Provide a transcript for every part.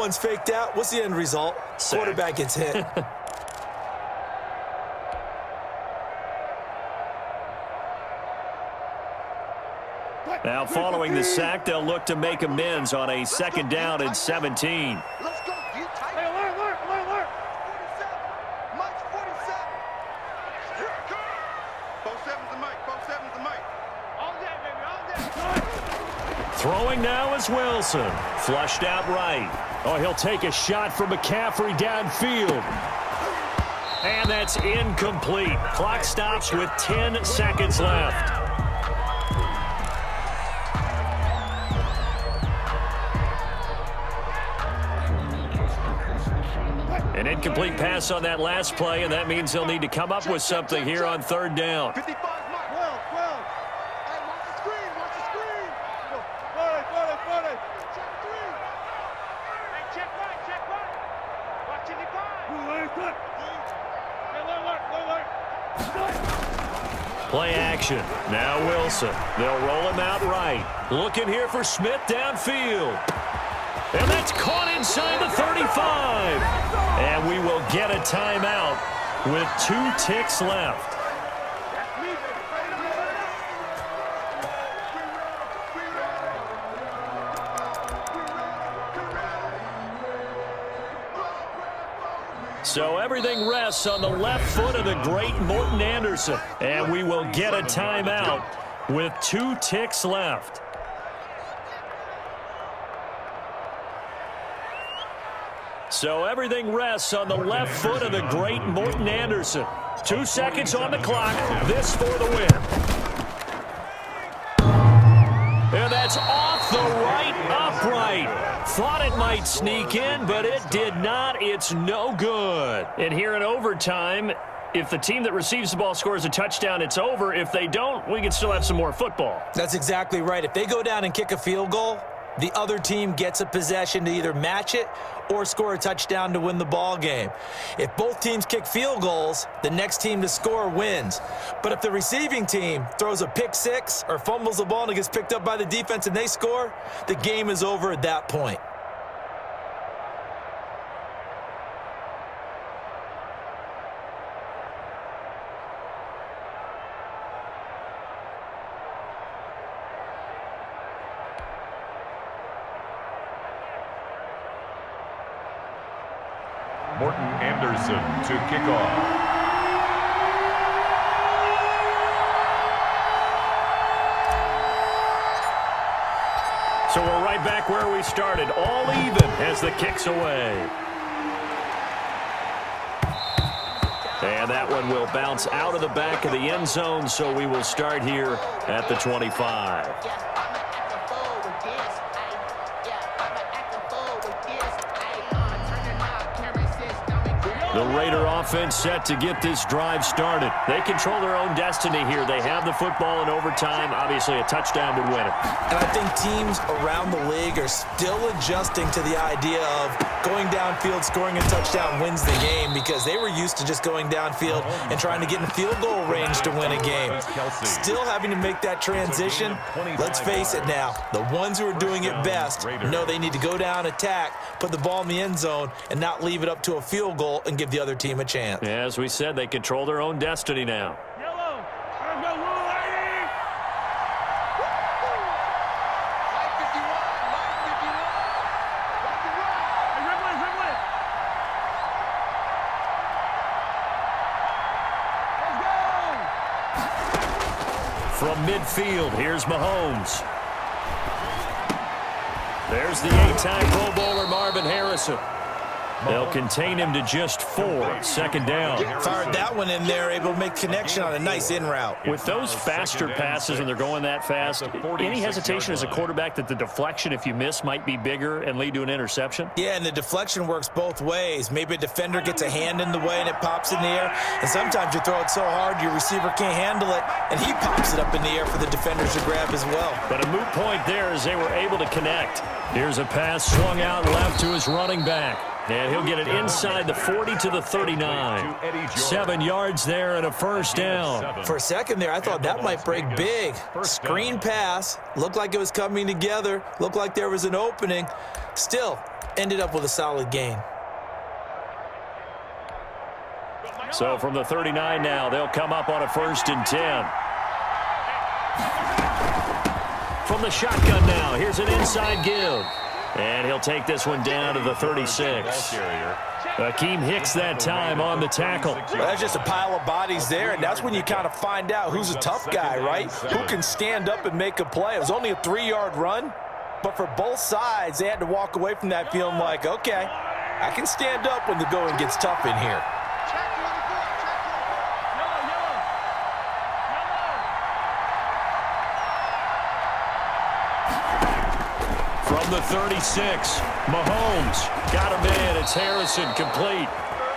One's faked out. What's the end result? Sack. Quarterback gets hit. Now following the sack, they'll look to make amends on a second down and 17. Let's go. Hey, alert. 47. Mike's 47. Here it comes. 47's the Mike. 47's the Mike. All day, baby. All day. Throwing now is Wilson. Flushed out right. Oh, he'll take a shot from McCaffrey downfield. And that's incomplete. Clock stops with 10 seconds left. An incomplete pass on that last play, and that means they'll need to come up with something here on third down. 55, Mike. 12. Hey, watch the screen. Watch the screen. 40. Check three. Hey, check right. Watch it, Play action. Now Wilson. They'll roll him out right. Looking here for Smith downfield. And that's caught inside the 35. And we will get a timeout with 2 ticks left. So everything rests on the left foot of the great Morton Anderson. And we will get a timeout with 2 ticks left. So everything rests on the left foot of the great Morton Anderson. 2 seconds on the clock. This for the win. And that's off the right upright. Thought it might sneak in, but it did not. It's no good. And here in overtime, if the team that receives the ball scores a touchdown, it's over. If they don't, we can still have some more football. That's exactly right. If they go down and kick a field goal, the other team gets a possession to either match it or score a touchdown to win the ball game. If both teams kick field goals, the next team to score wins. But if the receiving team throws a pick six or fumbles the ball and it gets picked up by the defense and they score, the game is over at that point. Morton Anderson to kick off. So we're right back where we started, all even as the kick's away. And that one will bounce out of the back of the end zone, so we will start here at the 25. The Raider offense set to get this drive started. They control their own destiny here. They have the football in overtime. Obviously, a touchdown would win it. And I think teams around the league are still adjusting to the idea of going downfield, scoring a touchdown wins the game, because they were used to just going downfield and trying to get in field goal range to win a game. Still having to make that transition. Let's face it now, the ones who are doing it best know they need to go down, attack, put the ball in the end zone, and not leave it up to a field goal and give the other team a chance. Yeah, as we said, they control their own destiny now. Yellow. Let's go, Blue Lady. Light 51. Watch the run. Hey, Ripley. Let's go. From midfield, here's Mahomes. There's the 8-time Pro Bowler Marvin Harrison. They'll contain him to just 4. Second down. Fired that one in there, able to make connection on a nice in route. With those faster passes when they're going that fast, any hesitation as a quarterback that the deflection, if you miss, might be bigger and lead to an interception? Yeah, and the deflection works both ways. Maybe a defender gets a hand in the way and it pops in the air, and sometimes you throw it so hard your receiver can't handle it, and he pops it up in the air for the defenders to grab as well. But a moot point there as they were able to connect. Here's a pass swung out left to his running back. And he'll get it inside the 40 to the 39. 7 yards there and a first down. For a second there, I thought that might break big. Screen pass. Looked like it was coming together. Looked like there was an opening. Still, ended up with a solid gain. So from the 39 now, they'll come up on a 1st and 10. From the shotgun now, here's an inside give. And he'll take this one down to the 36. Akeem Hicks that time on the tackle. Well, that's just a pile of bodies there, and that's when you kind of find out who's a tough guy, right? Who can stand up and make a play. It was only a 3-yard run, but for both sides, they had to walk away from that feeling like, okay, I can stand up when the going gets tough in here. From the 36, Mahomes got him in. It's Harrison complete.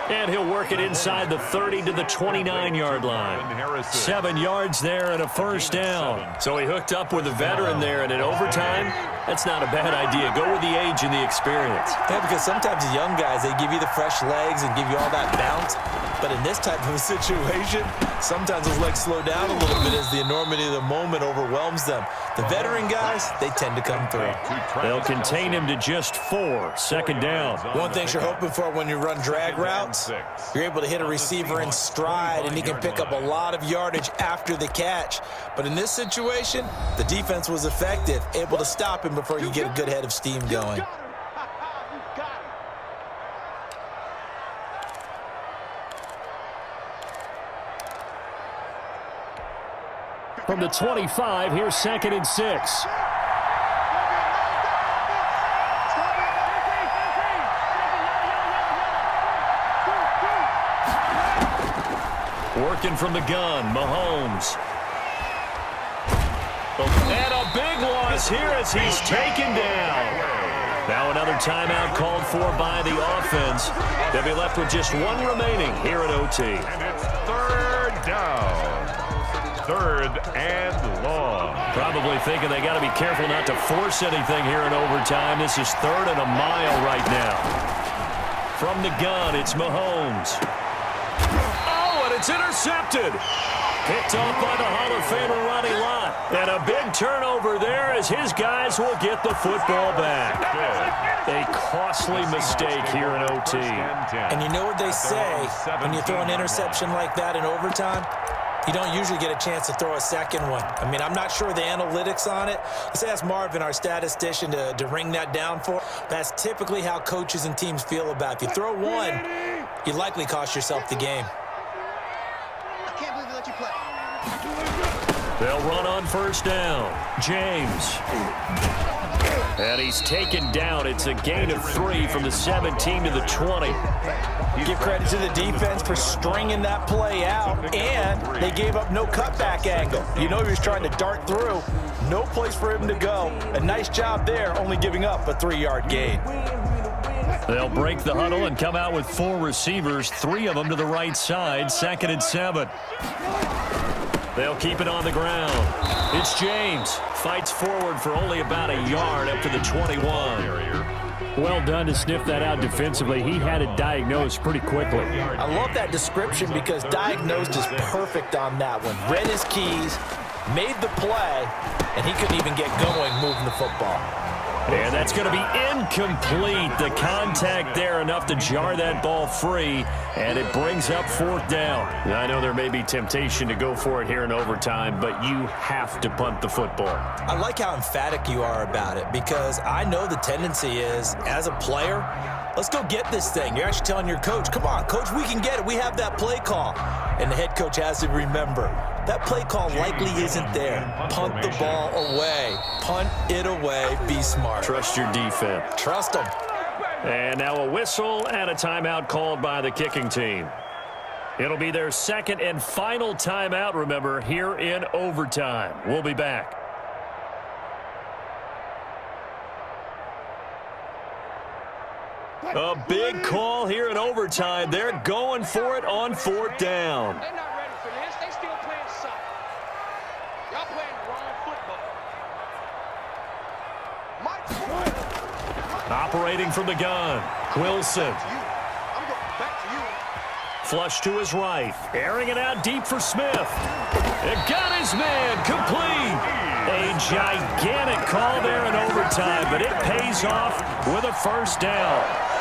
And he'll work it inside the 30 to the 29-yard line. 7 yards there and a first down. So he hooked up with a veteran there, and in overtime, that's not a bad idea. Go with the age and the experience. Yeah, because sometimes the young guys, they give you the fresh legs and give you all that bounce. But in this type of a situation, sometimes those legs slow down a little bit as the enormity of the moment overwhelms them. The veteran guys, they tend to come through. They'll contain him to just 4. 2nd down. One thing you're hoping for when you run drag routes, you're able to hit a receiver in stride, and he can pick up a lot of yardage after the catch. But in this situation, the defense was effective, able to stop him before you get a good head of steam going. From the 25, here's 2nd and 6. Working from the gun, Mahomes. And a big loss here as he's taken down. Now another timeout called for by the offense. They'll be left with just 1 remaining here at OT. And it's 3rd down. 3rd and long. Probably thinking they got to be careful not to force anything here in overtime. This is 3rd and a mile right now. From the gun, it's Mahomes. Oh, and it's intercepted. Picked off by the Hall of Famer Ronnie Lott. And a big turnover there as his guys will get the football back. A costly mistake here in OT. And you know what they say, when you throw an interception like that in overtime, you don't usually get a chance to throw a second one. I mean, I'm not sure the analytics on it. Let's ask Marvin, our statistician, to ring that down for. That's typically how coaches and teams feel about it. If you throw one, you likely cost yourself the game. I can't believe they let you play. They'll run on 1st down. James. And he's taken down. It's a gain of 3 from the 17 to the 20. Give credit to the defense for stringing that play out, and they gave up no cutback angle. You know he was trying to dart through. No place for him to go. A nice job there, only giving up a 3-yard gain. They'll break the huddle and come out with 4 receivers, 3 of them to the right side. 2nd and 7. They'll keep it on the ground. It's James. Fights forward for only about a yard up to the 21. Well done to sniff that out defensively. He had it diagnosed pretty quickly. I love that description because diagnosed is perfect on that one. Read his keys, made the play, and he couldn't even get going moving the football. And that's going to be incomplete. The contact there enough to jar that ball free, and it brings up 4th down. I know there may be temptation to go for it here in overtime, but you have to punt the football. I like how emphatic you are about it because I know the tendency is, as a player, let's go get this thing. You're actually telling your coach, come on, coach, we can get it. We have that play call. And the head coach has to remember, that play call likely isn't there. Punt the ball away. Punt it away. Be smart. Trust your defense. Trust them. And now a whistle and a timeout called by the kicking team. It'll be their 2nd and final timeout, remember, here in overtime. We'll be back. A big call here in overtime. They're going for it on 4th down. They're not ready for this. They still playing soccer. Y'all playing the wrong football. Operating from the gun. Wilson. I'm going back to you. Flush to his right. Airing it out deep for Smith. It got his man complete. A gigantic call there in overtime, but it pays off with a first down.